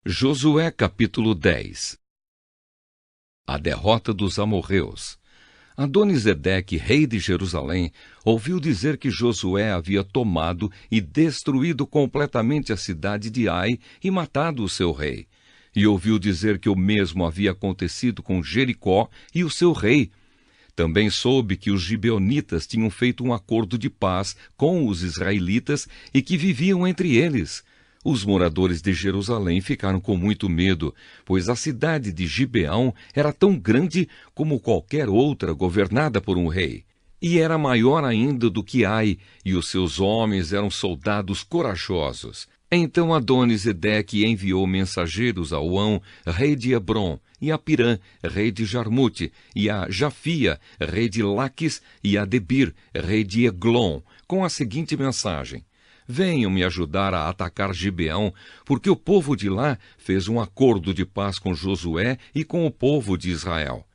Josué capítulo 10. A derrota dos amorreus. Adoni-Zedeque, rei de Jerusalém, ouviu dizer que Josué havia tomado e destruído completamente a cidade de Ai e matado o seu rei. E ouviu dizer que o mesmo havia acontecido com Jericó e o seu rei. Também soube que os gibeonitas tinham feito um acordo de paz com os israelitas e que viviam entre eles. Os moradores de Jerusalém ficaram com muito medo, pois a cidade de Gibeão era tão grande como qualquer outra governada por um rei. E era maior ainda do que Ai, e os seus homens eram soldados corajosos. Então Adoni-Zedeque enviou mensageiros a Uão, rei de Hebrom, e a Pirã, rei de Jarmute, e a Jafia, rei de Laquis, e a Debir, rei de Eglon, com a seguinte mensagem: venham me ajudar a atacar Gibeão, porque o povo de lá fez um acordo de paz com Josué e com o povo de Israel.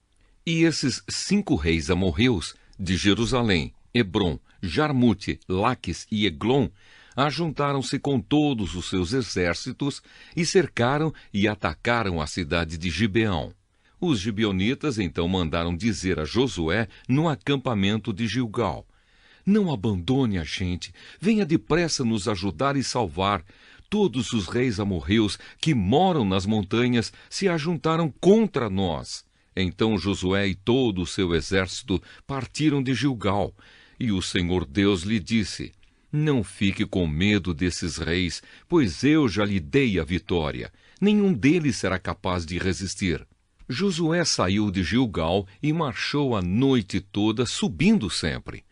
E esses 5 reis amorreus, de Jerusalém, Hebrom, Jarmute, Laquis e Eglon, ajuntaram-se com todos os seus exércitos e cercaram e atacaram a cidade de Gibeão. Os gibeonitas então mandaram dizer a Josué no acampamento de Gilgal: não abandone a gente, venha depressa nos ajudar e salvar. Todos os reis amorreus que moram nas montanhas se ajuntaram contra nós. Então Josué e todo o seu exército partiram de Gilgal, e o Senhor Deus lhe disse: não fique com medo desses reis, pois eu já lhe dei a vitória. Nenhum deles será capaz de resistir. Josué saiu de Gilgal e marchou a noite toda, subindo sempre.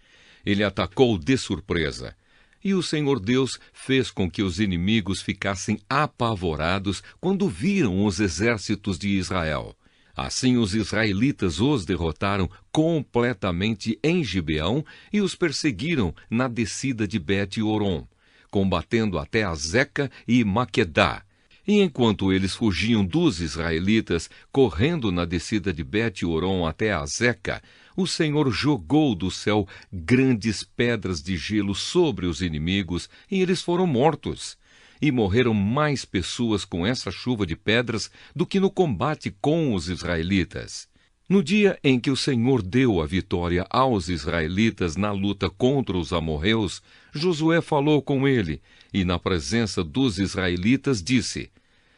Ele atacou de surpresa, e o Senhor Deus fez com que os inimigos ficassem apavorados quando viram os exércitos de Israel. Assim os israelitas os derrotaram completamente em Gibeão e os perseguiram na descida de Bet-Horon, combatendo até Azeca e Maquedá. E enquanto eles fugiam dos israelitas, correndo na descida de Bet-Horon até Azeca, o Senhor jogou do céu grandes pedras de gelo sobre os inimigos, e eles foram mortos. E morreram mais pessoas com essa chuva de pedras do que no combate com os israelitas. No dia em que o Senhor deu a vitória aos israelitas na luta contra os amorreus, Josué falou com ele, e na presença dos israelitas disse: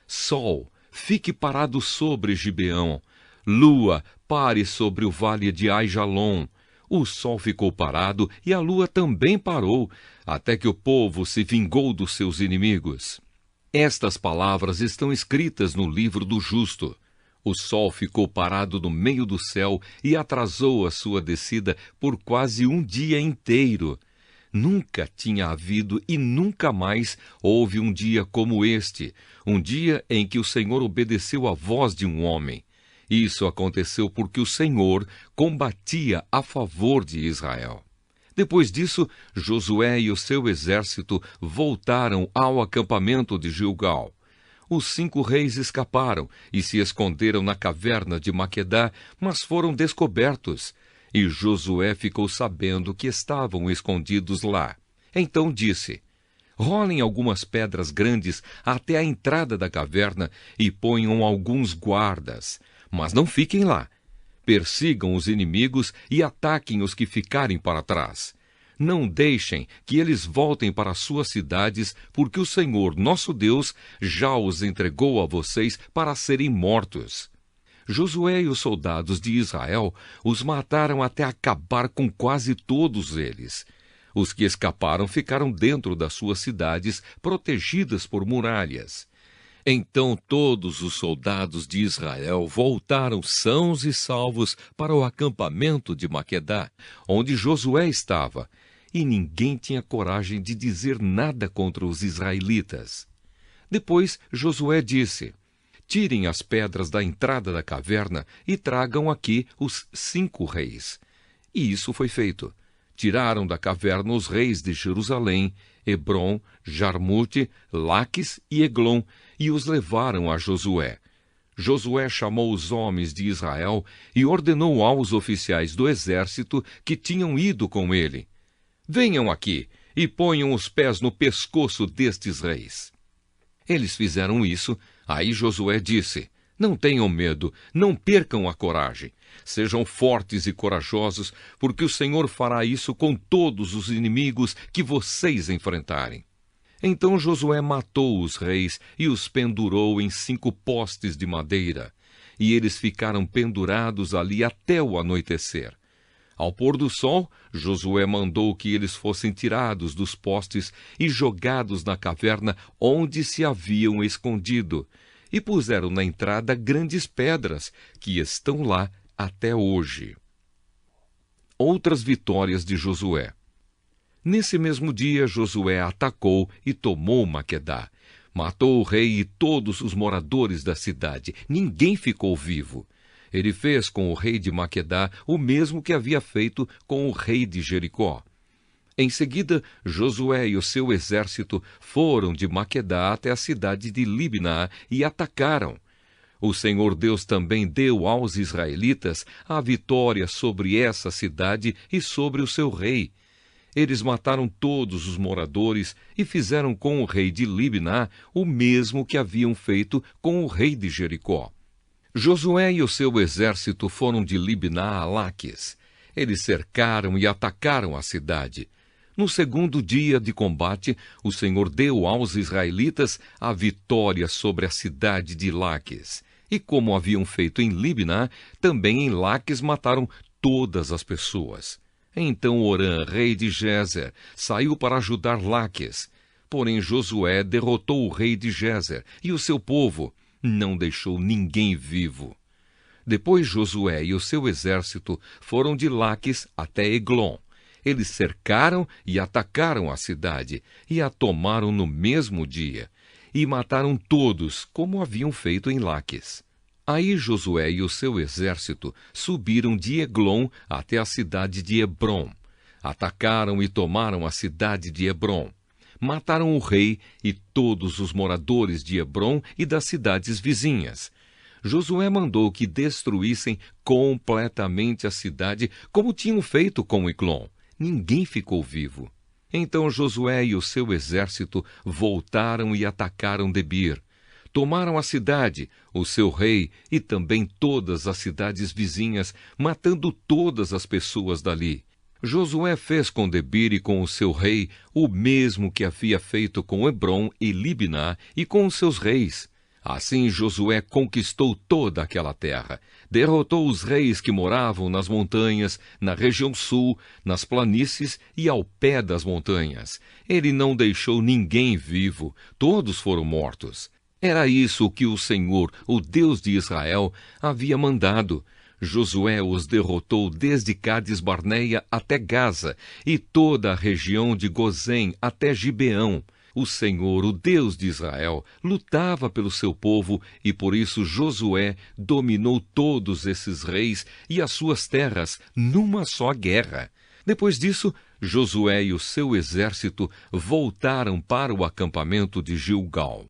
Sol, fique parado sobre Gibeão. Lua, pare sobre o vale de Aijalon. O sol ficou parado e a lua também parou, até que o povo se vingou dos seus inimigos. Estas palavras estão escritas no livro do justo. O sol ficou parado no meio do céu e atrasou a sua descida por quase um dia inteiro. Nunca tinha havido e nunca mais houve um dia como este, um dia em que o Senhor obedeceu à voz de um homem. Isso aconteceu porque o Senhor combatia a favor de Israel. Depois disso, Josué e o seu exército voltaram ao acampamento de Gilgal. Os 5 reis escaparam e se esconderam na caverna de Maquedá, mas foram descobertos. E Josué ficou sabendo que estavam escondidos lá. Então disse: rolem algumas pedras grandes até a entrada da caverna e ponham alguns guardas. Mas não fiquem lá. Persigam os inimigos e ataquem os que ficarem para trás. Não deixem que eles voltem para suas cidades, porque o Senhor, nosso Deus, já os entregou a vocês para serem mortos. Josué e os soldados de Israel os mataram até acabar com quase todos eles. Os que escaparam ficaram dentro das suas cidades, protegidas por muralhas. Então todos os soldados de Israel voltaram sãos e salvos para o acampamento de Maquedá, onde Josué estava, e ninguém tinha coragem de dizer nada contra os israelitas. Depois Josué disse: tirem as pedras da entrada da caverna e tragam aqui os 5 reis. E isso foi feito. Tiraram da caverna os reis de Jerusalém, Hebrom, Jarmute, Laquis e Eglon, e os levaram a Josué. Josué chamou os homens de Israel e ordenou aos oficiais do exército que tinham ido com ele: venham aqui e ponham os pés no pescoço destes reis. Eles fizeram isso. Aí Josué disse: Não tenham medo, não percam a coragem. Sejam fortes e corajosos, porque o Senhor fará isso com todos os inimigos que vocês enfrentarem. Então Josué matou os reis e os pendurou em 5 postes de madeira. E eles ficaram pendurados ali até o anoitecer. Ao pôr do sol, Josué mandou que eles fossem tirados dos postes e jogados na caverna onde se haviam escondido. E puseram na entrada grandes pedras, que estão lá até hoje. Outras vitórias de Josué. Nesse mesmo dia, Josué atacou e tomou Maquedá. Matou o rei e todos os moradores da cidade. Ninguém ficou vivo. Ele fez com o rei de Maquedá o mesmo que havia feito com o rei de Jericó. Em seguida, Josué e o seu exército foram de Maquedá até a cidade de Libná e atacaram. O Senhor Deus também deu aos israelitas a vitória sobre essa cidade e sobre o seu rei. Eles mataram todos os moradores e fizeram com o rei de Libná o mesmo que haviam feito com o rei de Jericó. Josué e o seu exército foram de Libná a Laques. Eles cercaram e atacaram a cidade. No segundo dia de combate, o Senhor deu aos israelitas a vitória sobre a cidade de Laques. E como haviam feito em Libná, também em Laques mataram todas as pessoas. Então Orã, rei de Gézer, saiu para ajudar Laques. Porém Josué derrotou o rei de Gézer e o seu povo. Não deixou ninguém vivo. Depois Josué e o seu exército foram de Laques até Eglon. Eles cercaram e atacaram a cidade e a tomaram no mesmo dia. E mataram todos, como haviam feito em Laques. Aí Josué e o seu exército subiram de Eglon até a cidade de Hebrom. Atacaram e tomaram a cidade de Hebrom. Mataram o rei e todos os moradores de Hebrom e das cidades vizinhas. Josué mandou que destruíssem completamente a cidade, como tinham feito com Eglon. Ninguém ficou vivo. Então Josué e o seu exército voltaram e atacaram Debir. Tomaram a cidade, o seu rei e também todas as cidades vizinhas, matando todas as pessoas dali. Josué fez com Debir e com o seu rei o mesmo que havia feito com Hebrom e Libná e com os seus reis. Assim Josué conquistou toda aquela terra, derrotou os reis que moravam nas montanhas, na região sul, nas planícies e ao pé das montanhas. Ele não deixou ninguém vivo, todos foram mortos. Era isso que o Senhor, o Deus de Israel, havia mandado. Josué os derrotou desde Cades-Barneia até Gaza e toda a região de Gozém até Gibeão. O Senhor, o Deus de Israel, lutava pelo seu povo e por isso Josué dominou todos esses reis e as suas terras numa só guerra. Depois disso, Josué e o seu exército voltaram para o acampamento de Gilgal.